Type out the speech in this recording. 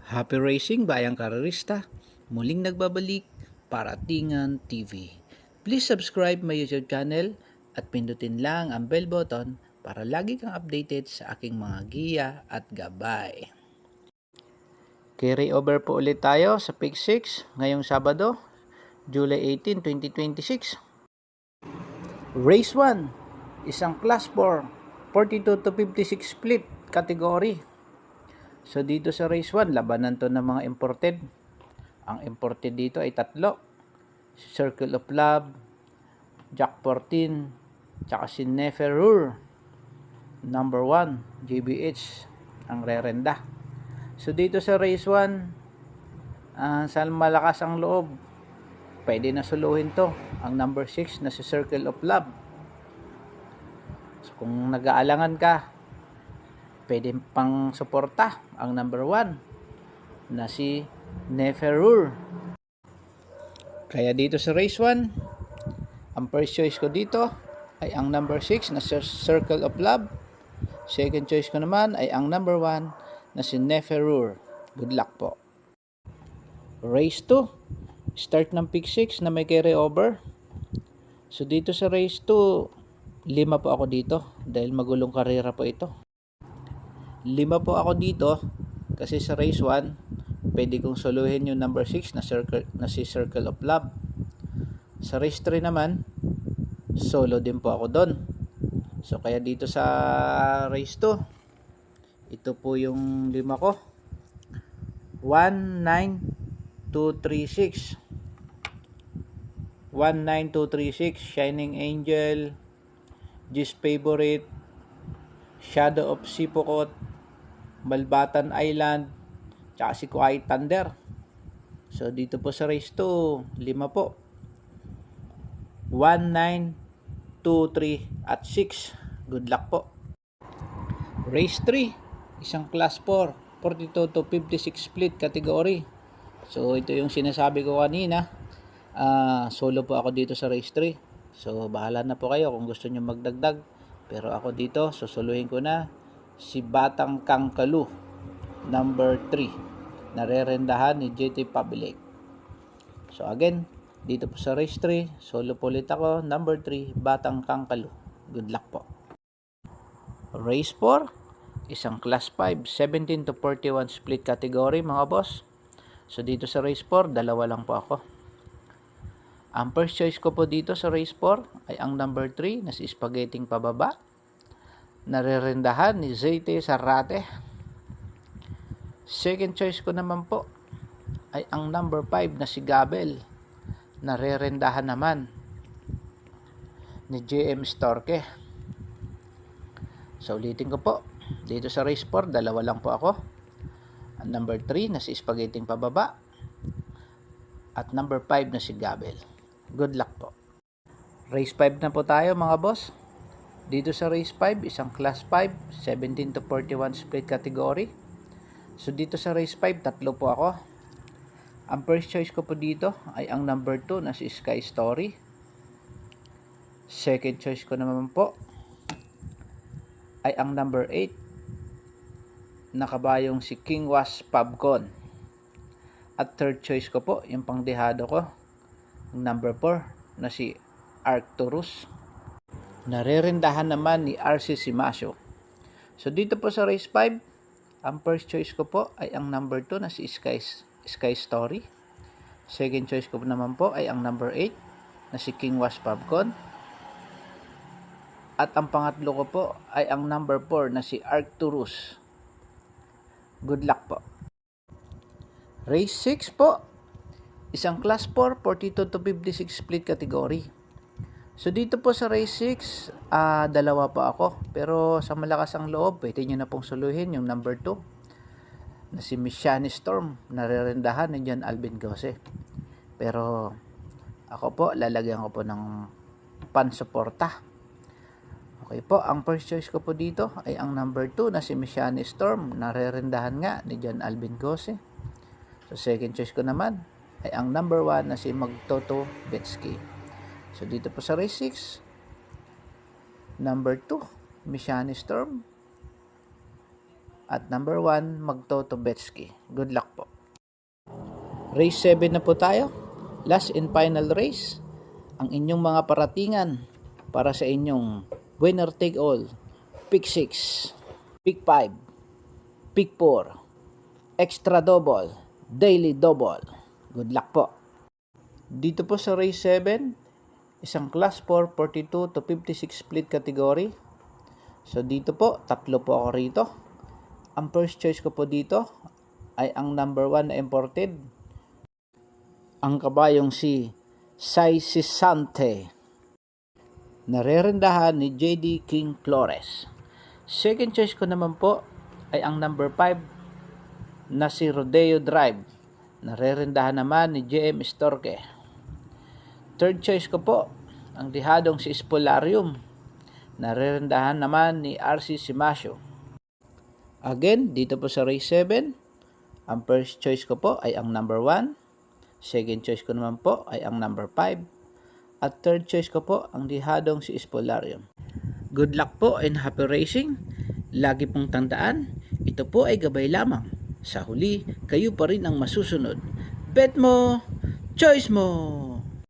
Happy Racing Bayang Karerista, muling nagbabalik para Tingan TV. Please subscribe my YouTube channel at pindutin lang ang bell button para lagi kang updated sa aking mga giya at gabay. Carry over po ulit tayo sa Pick 6 ngayong Sabado, July 18, 2026. Race 1, isang Class 4, 42 to 56 split category. So dito sa race 1, labanan to ng mga imported. Ang imported dito ay tatlo. Circle of Love, Jack 14, tsaka si Neferur. Number 1, JBH, ang rerenda. So dito sa race 1, sa malakas ang loob, pwede na suluhin to. Ang number 6 na si Circle of Love. So kung nag-aalangan ka, pwede pang suporta ang number 1 na si Neferur. Kaya dito sa race 1, ang first choice ko dito ay ang number 6 na Circle of Love. Second choice ko naman ay ang number 1 na si Neferur. Good luck po. Race 2, start ng pick 6 na may carry over. So dito sa race 2, 5 po ako dito dahil magulong karera po ito. 5 po ako dito kasi sa race 1, pwede kong soluhin yung number 6 na si Circle of Love. Sa race 3 naman, solo din po ako doon. So kaya dito sa race 2, ito po yung 5 ko. 1, 9, 2, 3, 6. 1, 9, 2, 3, 6. Shining Angel, G's Favorite, Shadow of Sipokot, Balbatan Island, tsaka si Quiet Thunder. So dito po sa race 2, 5 po. 1, 9, 2, 3, at 6. Good luck po. Race 3, isang class 4, 42 to 56 split category. So ito yung sinasabi ko kanina. Solo po ako dito sa race 3. So bahala na po kayo kung gusto nyo magdagdag. Pero ako dito, susuluhin ko na si Batang Kangkalu, number 3, narerendahan ni JT Public. So again, dito po sa race 3, solo po ulit ako, number 3, Batang Kangkalu. Good luck po. Race 4, isang class 5, 17 to 41 split category mga boss. So dito sa race 4, dalawa lang po ako. Ang first choice ko po dito sa race 4 ay ang number 3 na si Spaghetti Pababa, narerendahan ni Zayte Sarate. Second choice ko naman po ay ang number 5 na si Gabel, narerendahan naman ni JM Storke. So ulitin ko po, dito sa race 4, dalawa lang po ako. Ang number 3 na si Spaghetti Pababa at number 5 na si Gabel. Good luck po. Race 5 na po tayo mga boss. Dito sa race 5, isang class 5, 17 to 41 split category. So dito sa race 5, tatlo po ako. Ang first choice ko po dito ay ang number 2 na si Sky Story. Second choice ko naman po ay ang number 8 na kabayong si King Was Pubcon. At third choice ko po, yung pangdehado ko, ang number 4 na si Arcturus, narerendahan naman ni RC Simasio. So dito po sa race 5, ang first choice ko po ay ang number 2 na si Sky Story. Second choice ko naman po ay ang number 8 na si King Was Pubcon. At ang pangatlo ko po ay ang number 4 na si Arcturus. Good luck po. Race 6 po, isang class 4, 42 to 56 split category. So dito po sa race 6, dalawa pa ako. Pero sa malakas ang loob, pwede nyo na pong suluhin yung number 2 na si Miss Shani Storm, narerendahan ni John Alvin Gose. Pero ako po, lalagyan ko po ng pansuporta. Okay po, ang first choice ko po dito ay ang number 2 na si Miss Shani Storm, narerendahan nga ni John Alvin Gose. So second choice ko naman ay ang number 1 na si Magtoto Betsky. So dito po sa race 6, number 2, Miss Shani Storm, At number 1, Magtoto Betsky. Good luck po. Race 7 na po tayo. Last and final race. Ang inyong mga paratingan para sa inyong winner take all. Pick 6, Pick 5, Pick 4, Extra double, Daily double. Good luck po. Dito po sa race 7, isang class 4, 42 to 56 split category. So dito po, tatlo po ako rito. Ang first choice ko po dito ay ang number 1 na imported. Ang kabayong si Saisisante. Narerendahan ni JD King Flores. Second choice ko naman po ay ang number 5 na si Rodeo Drive. Narerendahan naman ni JM Storke. Third choice ko po ang dihadong si Spolarium. Narerendahan naman ni RC Simasio. Again, dito po sa race 7, ang first choice ko po ay ang number 1. Second choice ko naman po ay ang number 5. At third choice ko po ang dihadong si Spolarium. Good luck po and happy racing. Lagi pong tandaan, ito po ay gabay lamang. Sa huli, kayo pa rin ang masusunod. Bet mo, choice mo!